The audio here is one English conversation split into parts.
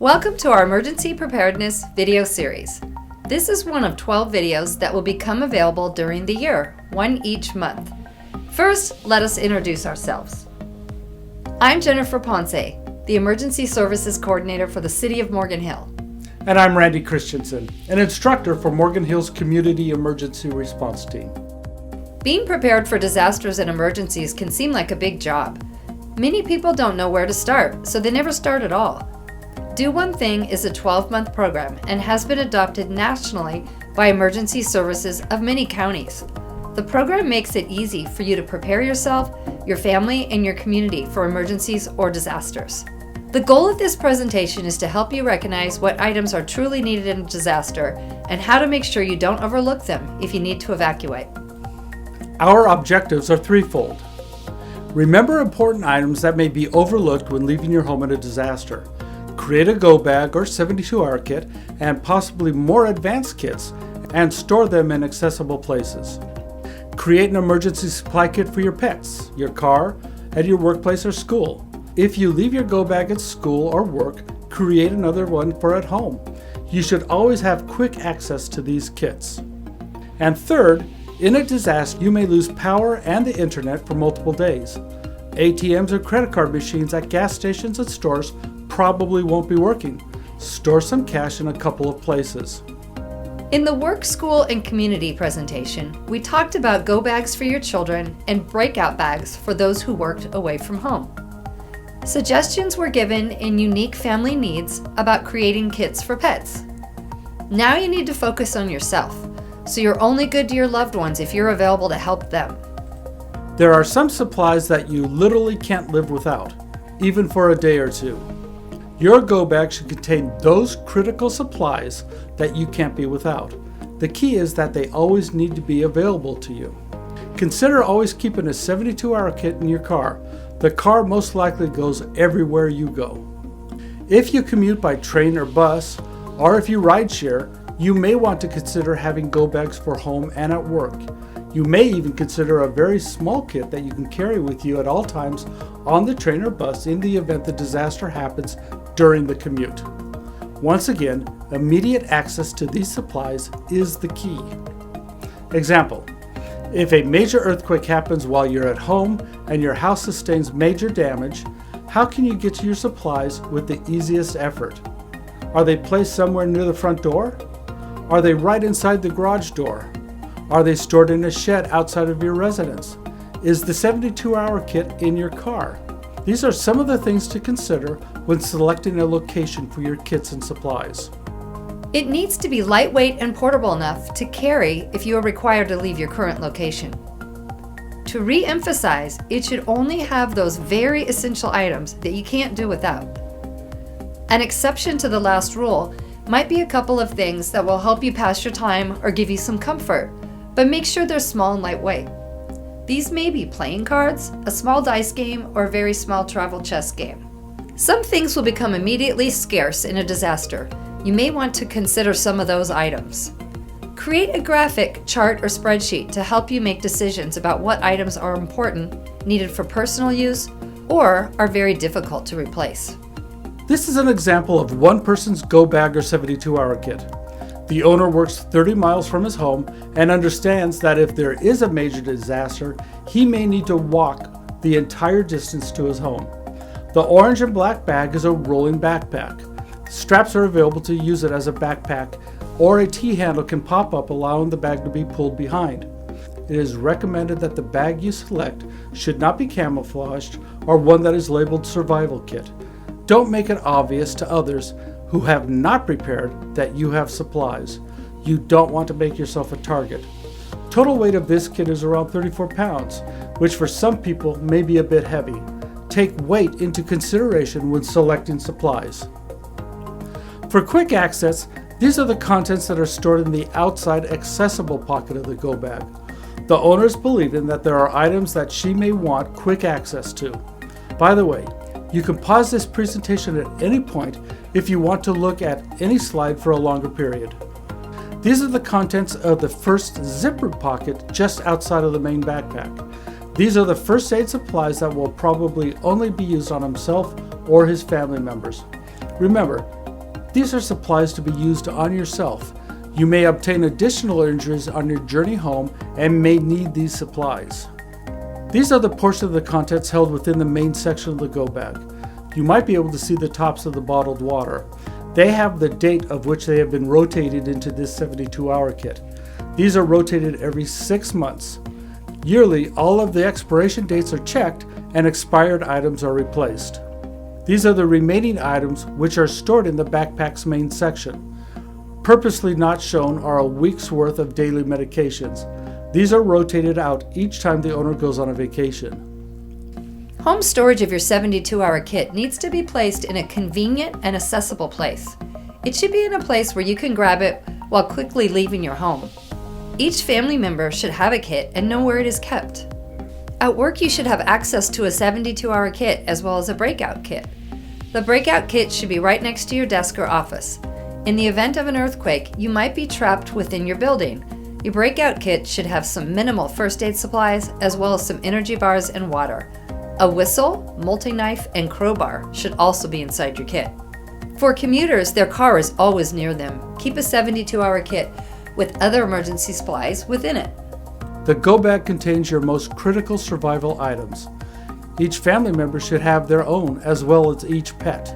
Welcome to our Emergency Preparedness video series. This is one of 12 videos that will become available during the year, one each month. First, let us introduce ourselves. I'm Jennifer Ponce, the Emergency Services Coordinator for the City of Morgan Hill. And I'm Randy Christensen, an instructor for Morgan Hill's Community Emergency Response Team. Being prepared for disasters and emergencies can seem like a big job. Many people don't know where to start, so they never start at all. Do One Thing is a 12-month program and has been adopted nationally by emergency services of many counties. The program makes it easy for you to prepare yourself, your family, and your community for emergencies or disasters. The goal of this presentation is to help you recognize what items are truly needed in a disaster and how to make sure you don't overlook them if you need to evacuate. Our objectives are threefold. Remember important items that may be overlooked when leaving your home in a disaster. Create a go bag or 72-hour kit and possibly more advanced kits and store them in accessible places. Create an emergency supply kit for your pets, your car, at your workplace or school. If you leave your go bag at school or work, create another one for at home. You should always have quick access to these kits. And third, in a disaster, you may lose power and the internet for multiple days. ATMs or credit card machines at gas stations and stores probably won't be working. Store some cash in a couple of places. In the work, school, and community presentation, we talked about go bags for your children and breakout bags for those who worked away from home. Suggestions were given in unique family needs about creating kits for pets. Now you need to focus on yourself, so you're only good to your loved ones if you're available to help them. There are some supplies that you literally can't live without, even for a day or two. Your go bag should contain those critical supplies that you can't be without. The key is that they always need to be available to you. Consider always keeping a 72-hour kit in your car. The car most likely goes everywhere you go. If you commute by train or bus, or if you ride share, you may want to consider having go bags for home and at work. You may even consider a very small kit that you can carry with you at all times on the train or bus in the event the disaster happens during the commute. Once again, immediate access to these supplies is the key. Example: if a major earthquake happens while you're at home and your house sustains major damage, how can you get to your supplies with the easiest effort? Are they placed somewhere near the front door? Are they right inside the garage door? Are they stored in a shed outside of your residence? Is the 72-hour kit in your car? These are some of the things to consider when selecting a location for your kits and supplies. It needs to be lightweight and portable enough to carry if you are required to leave your current location. To re-emphasize, it should only have those very essential items that you can't do without. An exception to the last rule might be a couple of things that will help you pass your time or give you some comfort, but make sure they're small and lightweight. These may be playing cards, a small dice game, or a very small travel chess game. Some things will become immediately scarce in a disaster. You may want to consider some of those items. Create a graphic, chart, or spreadsheet to help you make decisions about what items are important, needed for personal use, or are very difficult to replace. This is an example of one person's go bag or 72-hour kit. The owner works 30 miles from his home and understands that if there is a major disaster, he may need to walk the entire distance to his home. The orange and black bag is a rolling backpack. Straps are available to use it as a backpack, or a T-handle can pop up allowing the bag to be pulled behind. It is recommended that the bag you select should not be camouflaged or one that is labeled survival kit. Don't make it obvious to others who have not prepared that you have supplies. You don't want to make yourself a target. Total weight of this kit is around 34 pounds, which for some people may be a bit heavy. Take weight into consideration when selecting supplies. For quick access, these are the contents that are stored in the outside accessible pocket of the go bag. The owner is believing that there are items that she may want quick access to. By the way, you can pause this presentation at any point if you want to look at any slide for a longer period. These are the contents of the first zipper pocket just outside of the main backpack. These are the first aid supplies that will probably only be used on himself or his family members. Remember, These are supplies to be used on yourself. You may obtain additional injuries on your journey home and may need these supplies. These are the portions of the contents held within the main section of the go bag. You might be able to see the tops of the bottled water. They have the date of which they have been rotated into this 72-hour kit. These are rotated every 6 months. Yearly, all of the expiration dates are checked and expired items are replaced. These are the remaining items which are stored in the backpack's main section. Purposely not shown are a week's worth of daily medications. These are rotated out each time the owner goes on a vacation. Home storage of your 72-hour kit needs to be placed in a convenient and accessible place. It should be in a place where you can grab it while quickly leaving your home. Each family member should have a kit and know where it is kept. At work, you should have access to a 72-hour kit as well as a breakout kit. The breakout kit should be right next to your desk or office. In the event of an earthquake, you might be trapped within your building. Your breakout kit should have some minimal first aid supplies as well as some energy bars and water. A whistle, multi-knife, and crowbar should also be inside your kit. For commuters, their car is always near them. Keep a 72-hour kit with other emergency supplies within it. The go bag contains your most critical survival items. Each family member should have their own as well as each pet.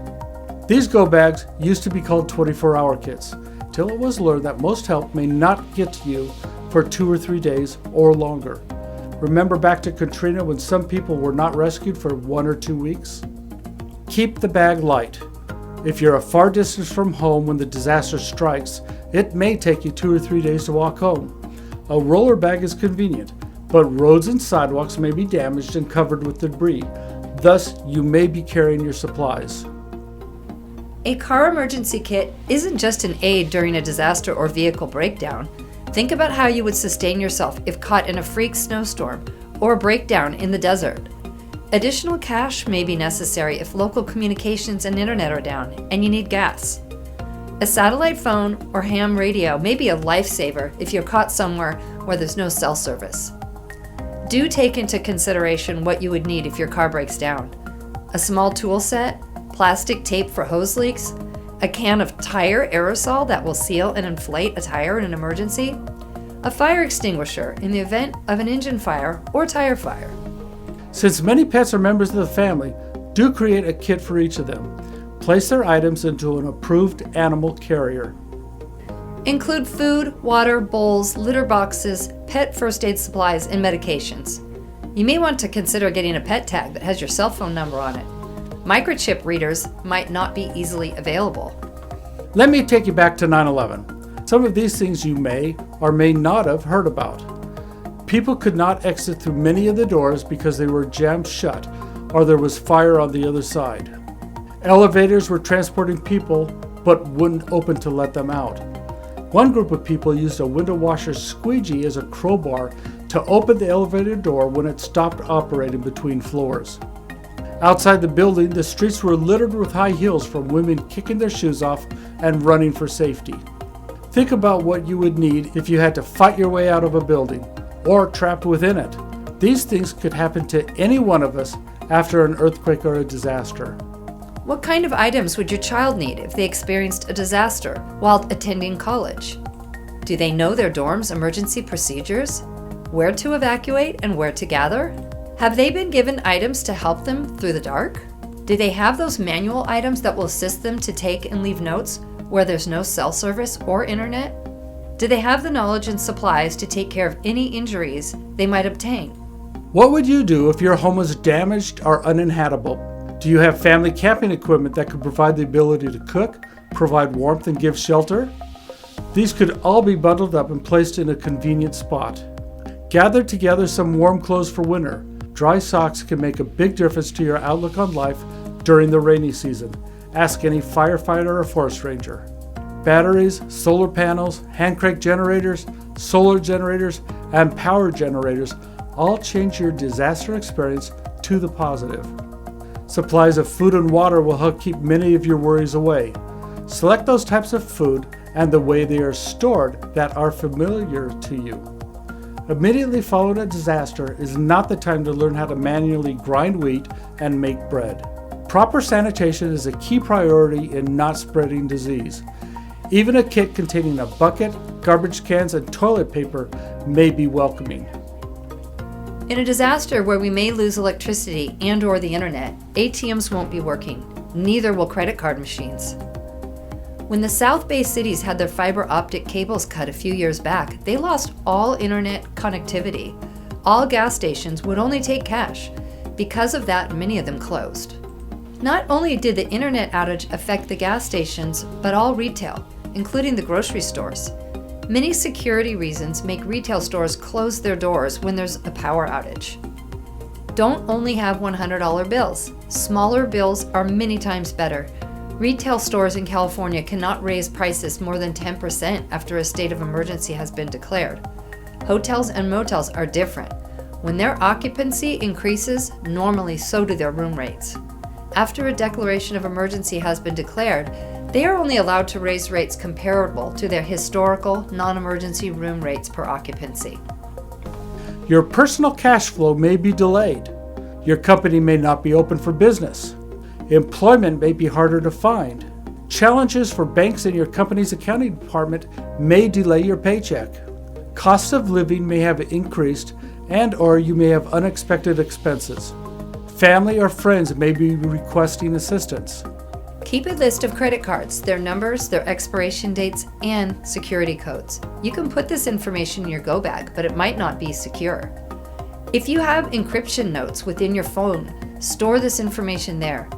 These go bags used to be called 24-hour kits, till it was learned that most help may not get to you for 2 or 3 days or longer. Remember back to Katrina when some people were not rescued for 1 or 2 weeks? Keep the bag light. If you're a far distance from home when the disaster strikes, it may take you 2 or 3 days to walk home. A roller bag is convenient, but roads and sidewalks may be damaged and covered with debris. Thus, you may be carrying your supplies. A car emergency kit isn't just an aid during a disaster or vehicle breakdown. Think about how you would sustain yourself if caught in a freak snowstorm or a breakdown in the desert. Additional cash may be necessary if local communications and internet are down and you need gas. A satellite phone or ham radio may be a lifesaver if you're caught somewhere where there's no cell service. Do take into consideration what you would need if your car breaks down. A small tool set, plastic tape for hose leaks, a can of tire aerosol that will seal and inflate a tire in an emergency, a fire extinguisher in the event of an engine fire or tire fire. Since many pets are members of the family, do create a kit for each of them. Place their items into an approved animal carrier. Include food, water, bowls, litter boxes, pet first aid supplies, and medications. You may want to consider getting a pet tag that has your cell phone number on it. Microchip readers might not be easily available. Let me take you back to 9/11. Some of these things you may or may not have heard about. People could not exit through many of the doors because they were jammed shut or there was fire on the other side. Elevators were transporting people but wouldn't open to let them out. One group of people used a window washer squeegee as a crowbar to open the elevator door when it stopped operating between floors. Outside the building, the streets were littered with high heels from women kicking their shoes off and running for safety. Think about what you would need if you had to fight your way out of a building or trapped within it. These things could happen to any one of us after an earthquake or a disaster. What kind of items would your child need if they experienced a disaster while attending college? Do they know their dorm's emergency procedures? Where to evacuate and where to gather? Have they been given items to help them through the dark? Do they have those manual items that will assist them to take and leave notes where there's no cell service or internet? Do they have the knowledge and supplies to take care of any injuries they might obtain? What would you do if your home was damaged or uninhabitable? Do you have family camping equipment that could provide the ability to cook, provide warmth, and give shelter? These could all be bundled up and placed in a convenient spot. Gather together some warm clothes for winter. Dry socks can make a big difference to your outlook on life during the rainy season. Ask any firefighter or forest ranger. Batteries, solar panels, hand crank generators, solar generators, and power generators all change your disaster experience to the positive. Supplies of food and water will help keep many of your worries away. Select those types of food and the way they are stored that are familiar to you. Immediately following a disaster is not the time to learn how to manually grind wheat and make bread. Proper sanitation is a key priority in not spreading disease. Even a kit containing a bucket, garbage cans, and toilet paper may be welcoming. In a disaster where we may lose electricity and/or the internet, ATMs won't be working. Neither will credit card machines. When the South Bay cities had their fiber optic cables cut a few years back, they lost all internet connectivity. All gas stations would only take cash. Because of that, many of them closed. Not only did the internet outage affect the gas stations, but all retail, including the grocery stores. Many security reasons make retail stores close their doors when there's a power outage. Don't only have $100 bills. Smaller bills are many times better. Retail stores in California cannot raise prices more than 10% after a state of emergency has been declared. Hotels and motels are different. When their occupancy increases, normally so do their room rates. After a declaration of emergency has been declared, they are only allowed to raise rates comparable to their historical non-emergency room rates per occupancy. Your personal cash flow may be delayed. Your company may not be open for business. Employment may be harder to find. Challenges for banks in your company's accounting department may delay your paycheck. Cost of living may have increased and/or you may have unexpected expenses. Family or friends may be requesting assistance. Keep a list of credit cards, their numbers, their expiration dates, and security codes. You can put this information in your go bag, but it might not be secure. If you have encryption notes within your phone, store this information there.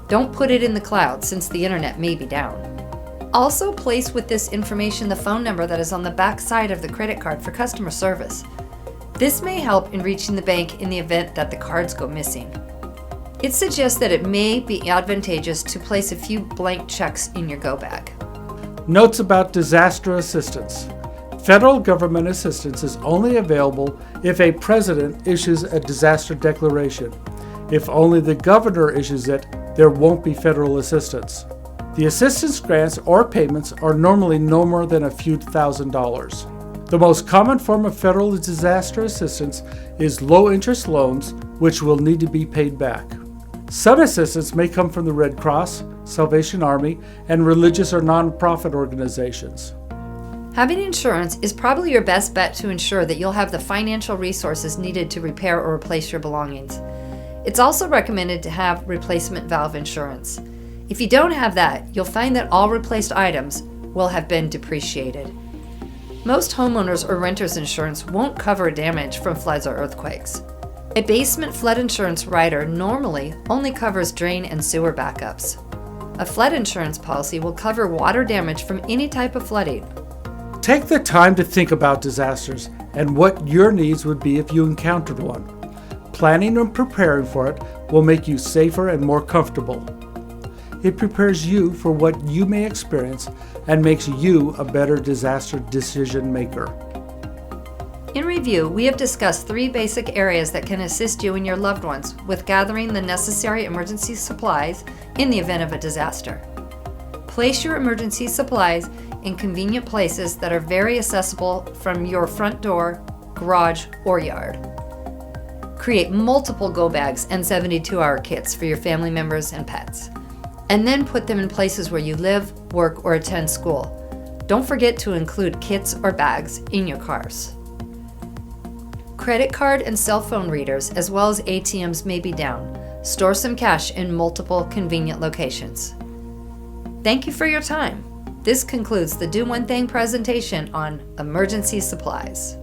Don't put it in the cloud since the internet may be down. Also place with this information the phone number that is on the back side of the credit card for customer service. This may help in reaching the bank in the event that the cards go missing. It suggests that it may be advantageous to place a few blank checks in your go bag. Notes about disaster assistance. Federal government assistance is only available if a president issues a disaster declaration. If only the governor issues it, there won't be federal assistance. The assistance grants or payments are normally no more than a few $1,000s. The most common form of federal disaster assistance is low-interest loans, which will need to be paid back. Some assistance may come from the Red Cross, Salvation Army, and religious or nonprofit organizations. Having insurance is probably your best bet to ensure that you'll have the financial resources needed to repair or replace your belongings. It's also recommended to have replacement valve insurance. If you don't have that, you'll find that all replaced items will have been depreciated. Most homeowners or renters insurance won't cover damage from floods or earthquakes. A basement flood insurance rider normally only covers drain and sewer backups. A flood insurance policy will cover water damage from any type of flooding. Take the time to think about disasters and what your needs would be if you encountered one. Planning and preparing for it will make you safer and more comfortable. It prepares you for what you may experience and makes you a better disaster decision maker. In review, we have discussed 3 basic areas that can assist you and your loved ones with gathering the necessary emergency supplies in the event of a disaster. Place your emergency supplies in convenient places that are very accessible from your front door, garage, or yard. Create multiple go bags and 72-hour kits for your family members and pets. And then put them in places where you live, work, or attend school. Don't forget to include kits or bags in your cars. Credit card and cell phone readers, as well as ATMs, may be down. Store some cash in multiple convenient locations. Thank you for your time. This concludes the Do One Thing presentation on emergency supplies.